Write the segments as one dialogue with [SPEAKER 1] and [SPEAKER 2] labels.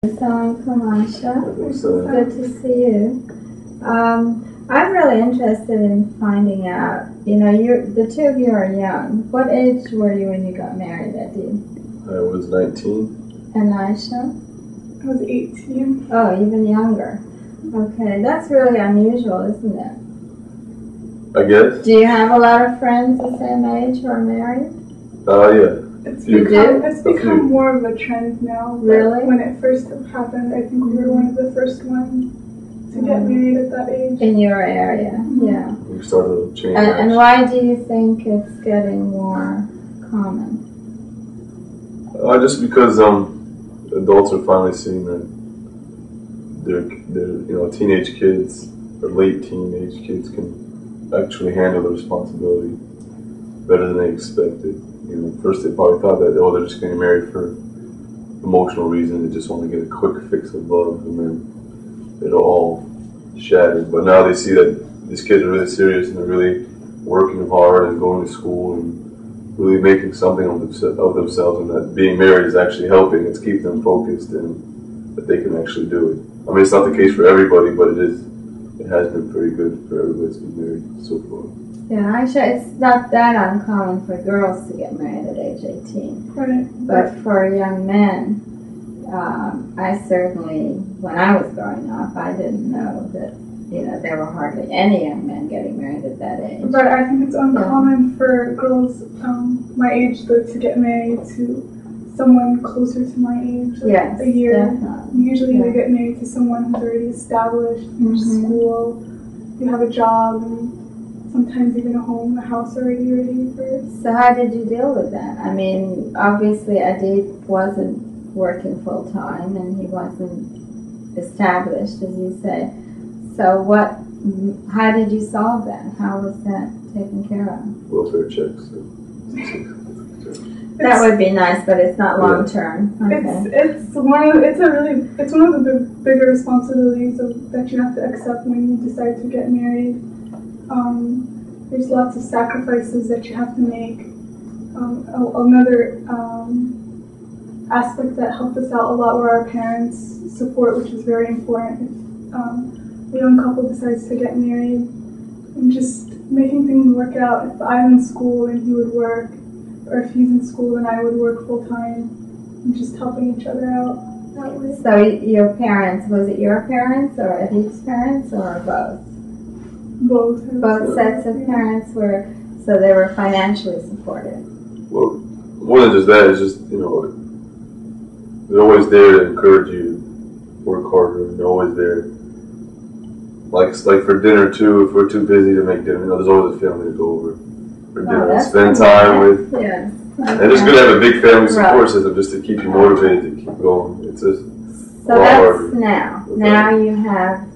[SPEAKER 1] Assalamualaikum, Ayesha. It's good to see you. I'm really interested in finding out, the two of you are young. What age were you when you got married, Adeeb?
[SPEAKER 2] I was 19.
[SPEAKER 1] And Ayesha?
[SPEAKER 3] I was 18.
[SPEAKER 1] Oh, even younger. Okay, that's really unusual, isn't it?
[SPEAKER 2] I guess.
[SPEAKER 1] Do you have a lot of friends the same age who are married?
[SPEAKER 2] Yeah.
[SPEAKER 3] It's become more of a trend now.
[SPEAKER 1] Really?
[SPEAKER 3] When it first happened, I think we were one of the first ones to get married at that age.
[SPEAKER 1] In your area, yeah.
[SPEAKER 2] We started to change.
[SPEAKER 1] And why do you think it's getting more common?
[SPEAKER 2] Just because adults are finally seeing that their teenage kids or late teenage kids can actually handle the responsibility better than they expected. First they probably thought that they're just getting married for emotional reasons. They just want to get a quick fix of love, and then it'll all shatter. But now they see that these kids are really serious and they're really working hard and going to school and really making something of themselves, and that being married is actually helping. It's keeping them focused and that they can actually do it. I mean, it's not the case for everybody, but it has been pretty good for everybody that's been married so far.
[SPEAKER 1] Yeah, Ayesha, it's not that uncommon for girls to get married at age 18.
[SPEAKER 3] Right.
[SPEAKER 1] But for young men, I certainly, when I was growing up, I didn't know that, there were hardly any young men getting married at that age.
[SPEAKER 3] But I think it's uncommon for girls my age, though, to get married to someone closer to my age, like a year.
[SPEAKER 1] Definitely.
[SPEAKER 3] Usually they get married to someone who's already established, finished school, you have a job, and sometimes even a house already ready for.
[SPEAKER 1] So how did you deal with that? I mean, obviously Adeeb wasn't working full time and he wasn't established, as you say. So how did you solve that? How was that taken care of?
[SPEAKER 2] Welfare checks.
[SPEAKER 1] That would be nice, but it's not long term. Okay.
[SPEAKER 3] It's one of the bigger responsibilities that you have to accept when you decide to get married. There's lots of sacrifices that you have to make. Another aspect that helped us out a lot were our parents' support, which is very important. If a young couple decides to get married, and just making things work out. If I'm in school and he would work, or if he's in school and I would work full time, and just helping each other out that way.
[SPEAKER 1] So your parents, was it your parents or Adeeb's parents or both?
[SPEAKER 3] Both.
[SPEAKER 1] Both sets of parents so they were financially supportive.
[SPEAKER 2] Well, more than just that, it's just, they're always there to encourage you to work harder, and they're always there. Like for dinner too, if we're too busy to make dinner, there's always a family to go over for dinner and spend time with.
[SPEAKER 1] Yes.
[SPEAKER 2] And it's good to have a big family support system just to keep you motivated to keep going. It's just
[SPEAKER 1] so that's now. Now you have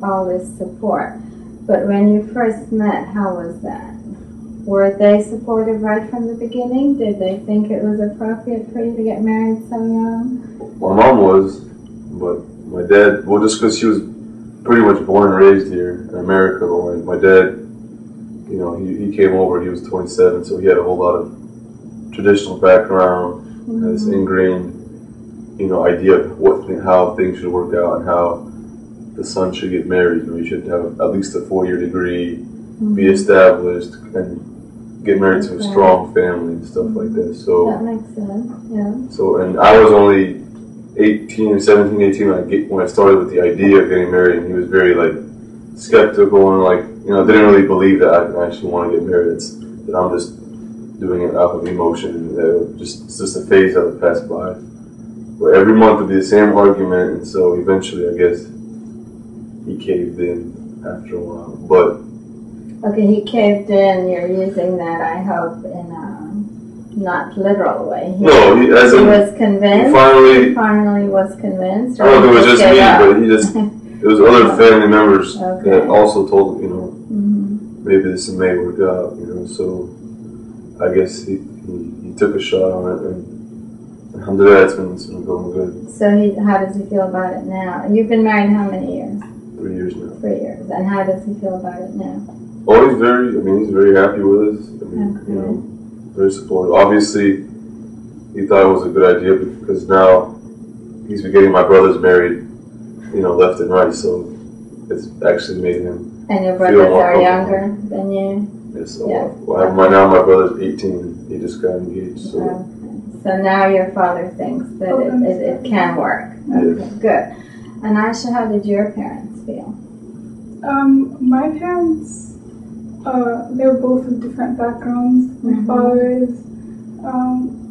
[SPEAKER 1] all this support. But when you first met, how was that? Were they supportive right from the beginning? Did they think it was appropriate for you to get married so young?
[SPEAKER 2] My mom was, but my dad, just because she was pretty much born and raised here in America, but my dad, he came over, he was 27, so he had a whole lot of traditional background, had this ingrained, idea of how things should work out and how the son should get married. You should have at least a 4-year degree, be established, and get married to a strong family and stuff like that. So
[SPEAKER 1] that makes sense. Yeah.
[SPEAKER 2] So, and I was only 17, 18 when I started with the idea of getting married, and he was very skeptical and didn't really believe that I actually want to get married. That I'm just doing it out of emotion, and it's just a phase that would pass by. But every month would be the same argument, and so eventually, I guess, he caved in after a while. But
[SPEAKER 1] okay, he caved in. You're using that, I hope, in a not literal way. He was convinced. He finally was convinced.
[SPEAKER 2] I don't know if it was just me, but it was other family members that also told him, maybe this may work out, So I guess he took a shot on it, and alhamdulillah, it's been going good.
[SPEAKER 1] So how does he feel about it now? You've been married how many years?
[SPEAKER 2] 3 years now.
[SPEAKER 1] 3 years. And how does he feel about it now?
[SPEAKER 2] Oh, he's very happy with us. Very supportive. Obviously, he thought it was a good idea because now, he's been getting my brothers married, left and right. So it's actually made him.
[SPEAKER 1] And your brothers are younger than you?
[SPEAKER 2] Yes. So right now my brother's 18. He just got engaged. So.
[SPEAKER 1] Okay. So now your father thinks that it can work. Okay,
[SPEAKER 2] yes.
[SPEAKER 1] Good. And Ayesha, how did your parents feel?
[SPEAKER 3] My parents, they were both of different backgrounds. My father is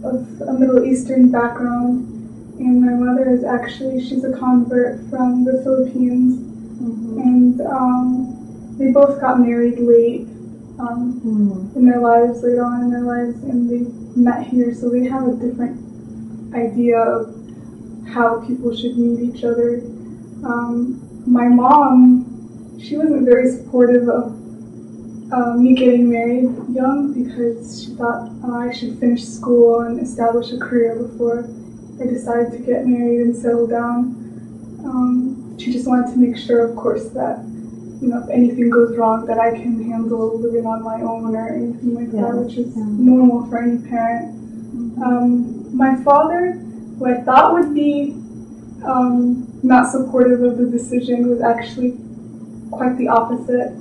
[SPEAKER 3] of a Middle Eastern background, and my mother is she's a convert from the Philippines. And they both got married late in their lives, later on in their lives, and they met here, so they have a different idea of how people should meet each other. My mom, she wasn't very supportive of me getting married young because she thought I should finish school and establish a career before I decided to get married and settle down. She just wanted to make sure, of course, that if anything goes wrong, that I can handle living on my own or anything like that, which is normal for any parent. My father, who I thought would be not supportive of the decision, was actually quite the opposite.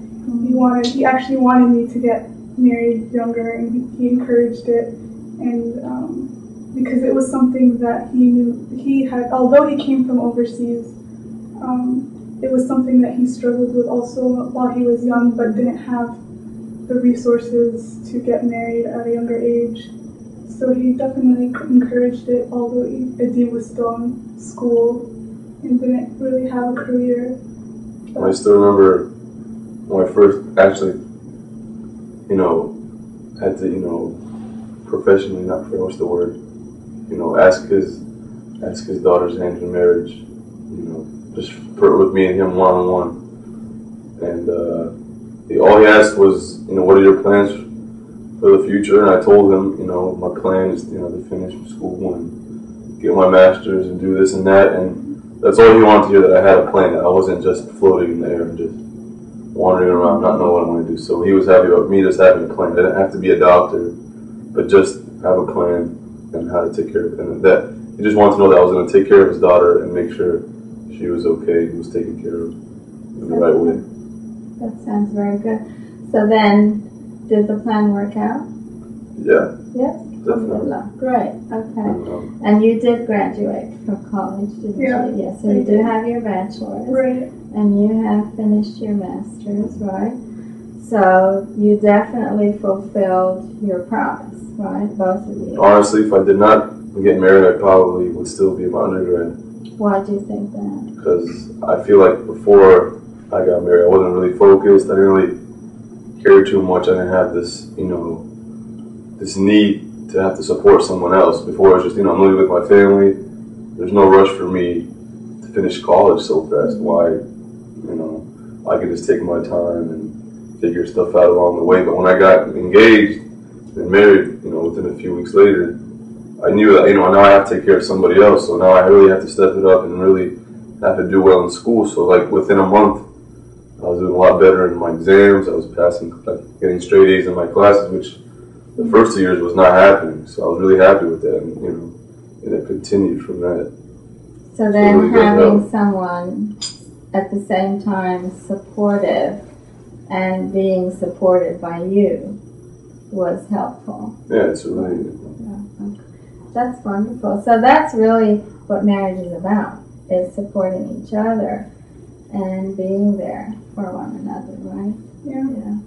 [SPEAKER 3] He actually wanted me to get married younger, and he encouraged it, and because it was something that he knew he had, although he came from overseas, it was something that he struggled with also while he was young, but didn't have the resources to get married at a younger age. So he definitely encouraged it, although Adeeb was still in school and didn't really have a career.
[SPEAKER 2] I still remember when I first actually, had to, professionally, not for what's the word, ask his daughter's hand in marriage, just with me and him one-on-one. And all he asked was, what are your plans for the future? And I told him, my plan is, to finish school and get my master's and do this and that. And that's all he wanted to hear, that I had a plan, that I wasn't just floating in the air and just wandering around, not knowing what I want to do. So he was happy about me just having a plan. I didn't have to be a doctor, but just have a plan and how to take care of it. And that he just wanted to know that I was going to take care of his daughter and make sure she was okay and was taken care of in the right way.
[SPEAKER 1] That sounds very good. So then, did the plan work out?
[SPEAKER 2] Yeah.
[SPEAKER 1] Yes?
[SPEAKER 2] Definitely.
[SPEAKER 1] Great. Okay. And you did graduate from college, didn't you? Yes. So you do have your bachelor's.
[SPEAKER 3] Right.
[SPEAKER 1] And you have finished your master's, right? So you definitely fulfilled your promise, right? Both of you.
[SPEAKER 2] Honestly, if I did not get married, I probably would still be in my undergrad.
[SPEAKER 1] Why do you think that?
[SPEAKER 2] Because I feel like before I got married, I wasn't really focused. I didn't really care too much. I didn't have this, this need to have to support someone else. Before it was just, I'm living with my family. There's no rush for me to finish college so fast. Why, I could just take my time and figure stuff out along the way. But when I got engaged and married, within a few weeks later, I knew that, now I have to take care of somebody else. So now I really have to step it up and really have to do well in school. So like within a month, I was doing a lot better in my exams. I was passing, getting straight A's in my classes, which the first 2 years was not happening. So I was really happy with that, and it continued from that.
[SPEAKER 1] So then really having someone at the same time supportive and being supported by you was helpful.
[SPEAKER 2] Yeah, it's really.
[SPEAKER 1] That's wonderful. So that's really what marriage is about, is supporting each other and being there for one another, right?
[SPEAKER 3] Yeah.
[SPEAKER 1] Yeah.